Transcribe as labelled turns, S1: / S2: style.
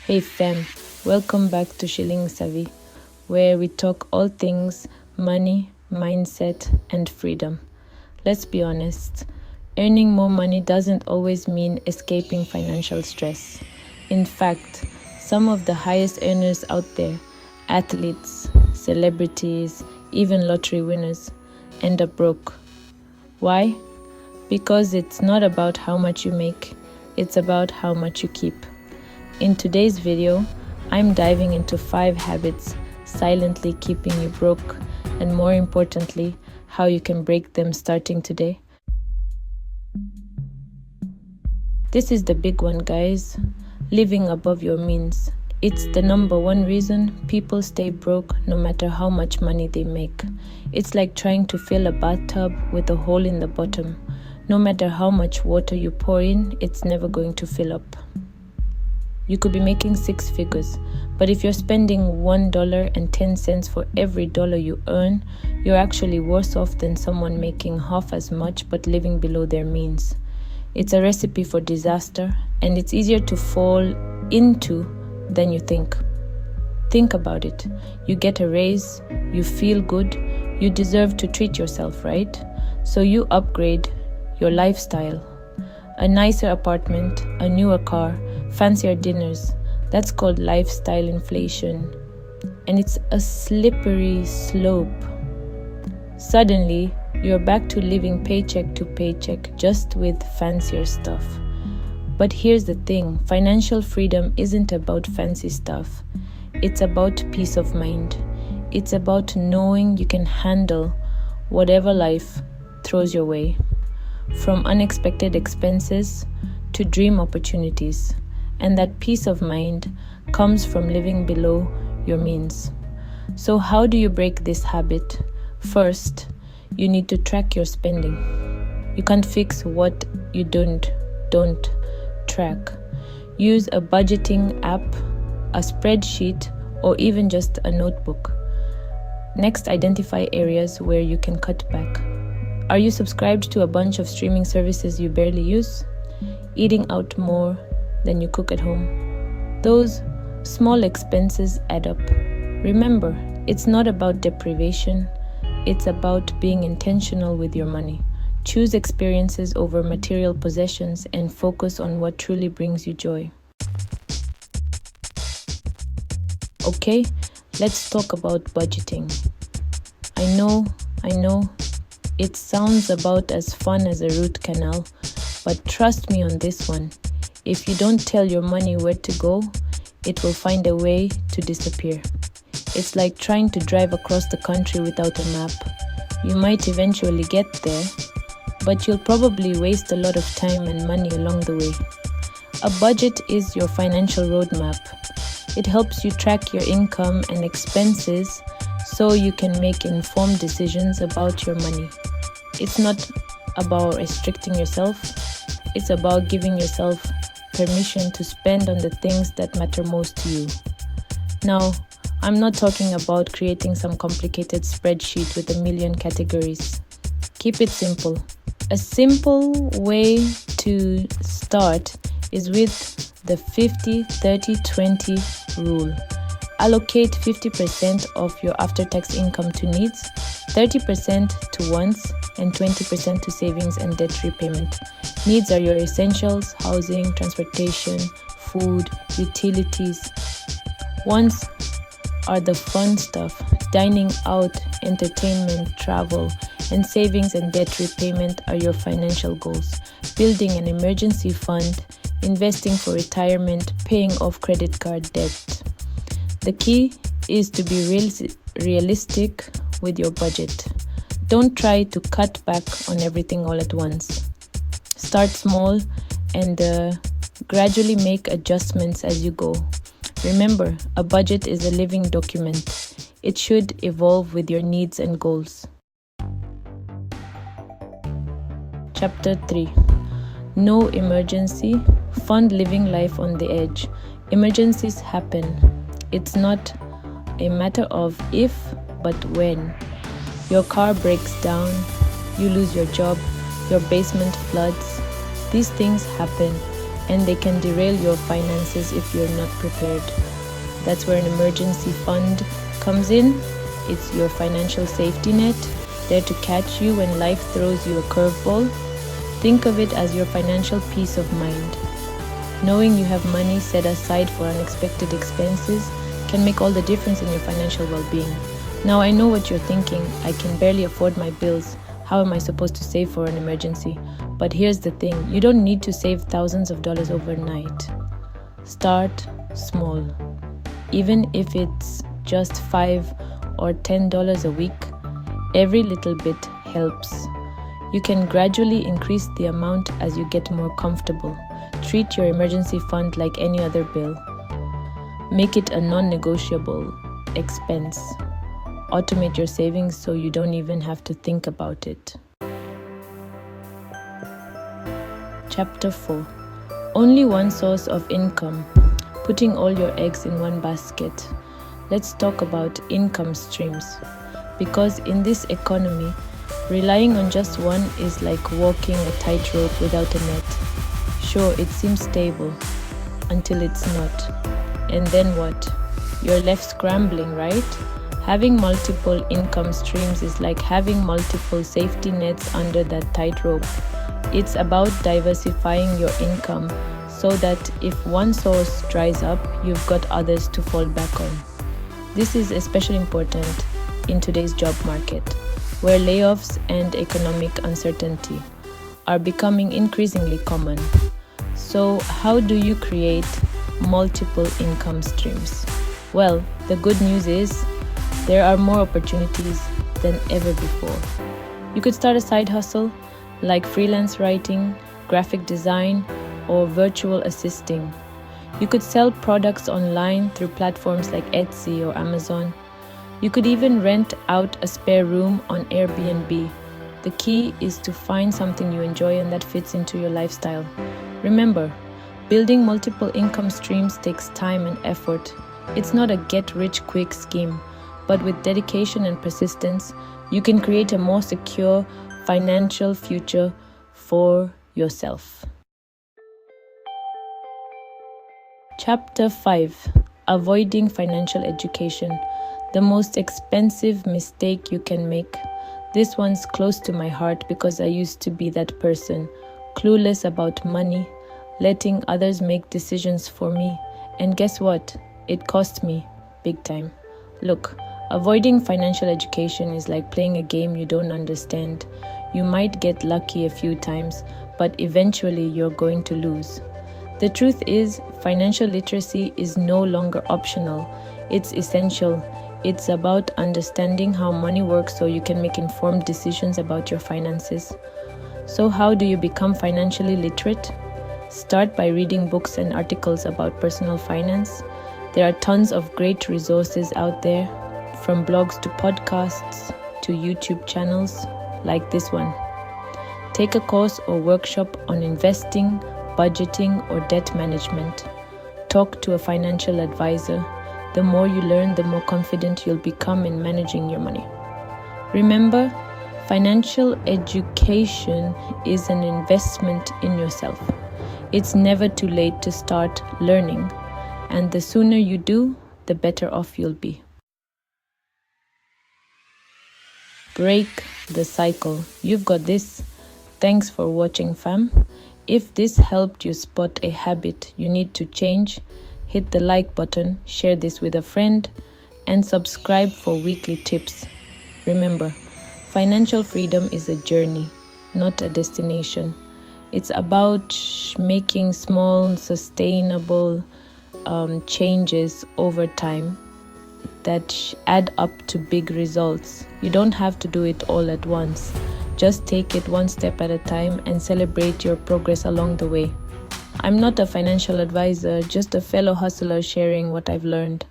S1: Hey fam, welcome back to Shilling Savvy, where we talk all things money, mindset, and freedom. Let's be honest, earning more money doesn't always mean escaping financial stress. In fact, some of the highest earners out there, athletes, celebrities, even lottery winners, end up broke. Why? Because it's not about how much you make, it's about how much you keep. In today's video, I'm diving into 5 habits silently keeping you broke, and more importantly, how you can break them starting today. This is the big one, guys. Living above your means. It's the number one reason people stay broke no matter how much money they make. It's like trying to fill a bathtub with a hole in the bottom. No matter how much water you pour in, it's never going to fill up. You could be making 6 figures, but if you're spending $1.10 for every dollar you earn, you're actually worse off than someone making half as much but living below their means. It's a recipe for disaster, and it's easier to fall into than you think. Think about it. You get a raise, you feel good, you deserve to treat yourself, right? So you upgrade your lifestyle. A nicer apartment, a newer car, fancier dinners. That's called lifestyle inflation. And it's a slippery slope. Suddenly, you're back to living paycheck to paycheck, just with fancier stuff. But here's the thing, financial freedom isn't about fancy stuff. It's about peace of mind. It's about knowing you can handle whatever life throws your way. From unexpected expenses to dream opportunities. And that peace of mind comes from living below your means. So how do you break this habit? First, you need to track your spending. You can't fix what you don't track. Use a budgeting app, a spreadsheet, or even just a notebook. Next, identify areas where you can cut back. Are you subscribed to a bunch of streaming services you barely use? Eating out more than you cook at home? Those small expenses add up. Remember, it's not about deprivation, it's about being intentional with your money. Choose experiences over material possessions and focus on what truly brings you joy. Okay, let's talk about budgeting. I know, it sounds about as fun as a root canal, but trust me on this one. If you don't tell your money where to go, it will find a way to disappear. It's like trying to drive across the country without a map. You might eventually get there, but you'll probably waste a lot of time and money along the way. A budget is your financial roadmap. It helps you track your income and expenses so you can make informed decisions about your money. It's not about restricting yourself, it's about giving yourself permission to spend on the things that matter most to you. Now, I'm not talking about creating some complicated spreadsheet with a million categories. Keep it simple. A simple way to start is with the 50-30-20 rule. Allocate 50% of your after-tax income to needs, 30% to wants, and 20% to savings and debt repayment. Needs are your essentials: housing, transportation, food, utilities. Wants are the fun stuff: dining out, entertainment, travel. And savings and debt repayment are your financial goals: building an emergency fund, investing for retirement, paying off credit card debt. The key is to be realistic with your budget. Don't try to cut back on everything all at once. Start small and gradually make adjustments as you go. Remember, a budget is a living document. It should evolve with your needs and goals. Chapter 3. No emergency. Fund living life on the edge. Emergencies happen. It's not a matter of if, but when. Your car breaks down, you lose your job, your basement floods. These things happen. and they can derail your finances if you're not prepared. That's where an emergency fund comes in. It's your financial safety net, there to catch you when life throws you a curveball. Think of it as your financial peace of mind. Knowing you have money set aside for unexpected expenses can make all the difference in your financial well-being. Now I know what you're thinking. I can barely afford my bills. How am I supposed to save for an emergency? But here's the thing, you don't need to save thousands of dollars overnight. Start small. Even if it's just $5 or $10 a week, every little bit helps. You can gradually increase the amount as you get more comfortable. Treat your emergency fund like any other bill. Make it a non-negotiable expense. Automate your savings so you don't even have to think about it. Chapter 4. Only one source of income. Putting all your eggs in one basket. Let's talk about income streams. Because in this economy, relying on just one is like walking a tightrope without a net. Sure, it seems stable until it's not. And then what? You're left scrambling, right? Having multiple income streams is like having multiple safety nets under that tightrope. It's about diversifying your income so that if one source dries up, you've got others to fall back on. This is especially important in today's job market, where layoffs and economic uncertainty are becoming increasingly common. So, how do you create multiple income streams? Well, the good news is there are more opportunities than ever before. You could start a side hustle like freelance writing, graphic design, or virtual assisting. You could sell products online through platforms like Etsy or Amazon. You could even rent out a spare room on Airbnb. The key is to find something you enjoy and that fits into your lifestyle. Remember, building multiple income streams takes time and effort. It's not a get-rich-quick scheme, but with dedication and persistence, you can create a more secure financial future for yourself. Chapter 5. Avoiding financial education. The most expensive mistake you can make. This one's close to my heart because I used to be that person, clueless about money, letting others make decisions for me. And guess what? It cost me big time. Look, avoiding financial education is like playing a game you don't understand. You might get lucky a few times, but eventually you're going to lose. The truth is, financial literacy is no longer optional. It's essential. It's about understanding how money works so you can make informed decisions about your finances. So how do you become financially literate? Start by reading books and articles about personal finance. There are tons of great resources out there, from blogs to podcasts to YouTube channels like this one. Take a course or workshop on investing, budgeting, or debt management. Talk to a financial advisor. The more you learn, the more confident you'll become in managing your money. Remember, financial education is an investment in yourself. It's never too late to start learning, and the sooner you do, the better off you'll be. Break the cycle. You've got this. Thanks for watching, fam. If this helped you spot a habit you need to change, hit the like button, share this with a friend, and subscribe for weekly tips. Remember, financial freedom is a journey, not a destination. It's about making small, sustainable changes over time that add up to big results. You don't have to do it all at once. Just take it one step at a time and celebrate your progress along the way. I'm not a financial advisor, just a fellow hustler sharing what I've learned.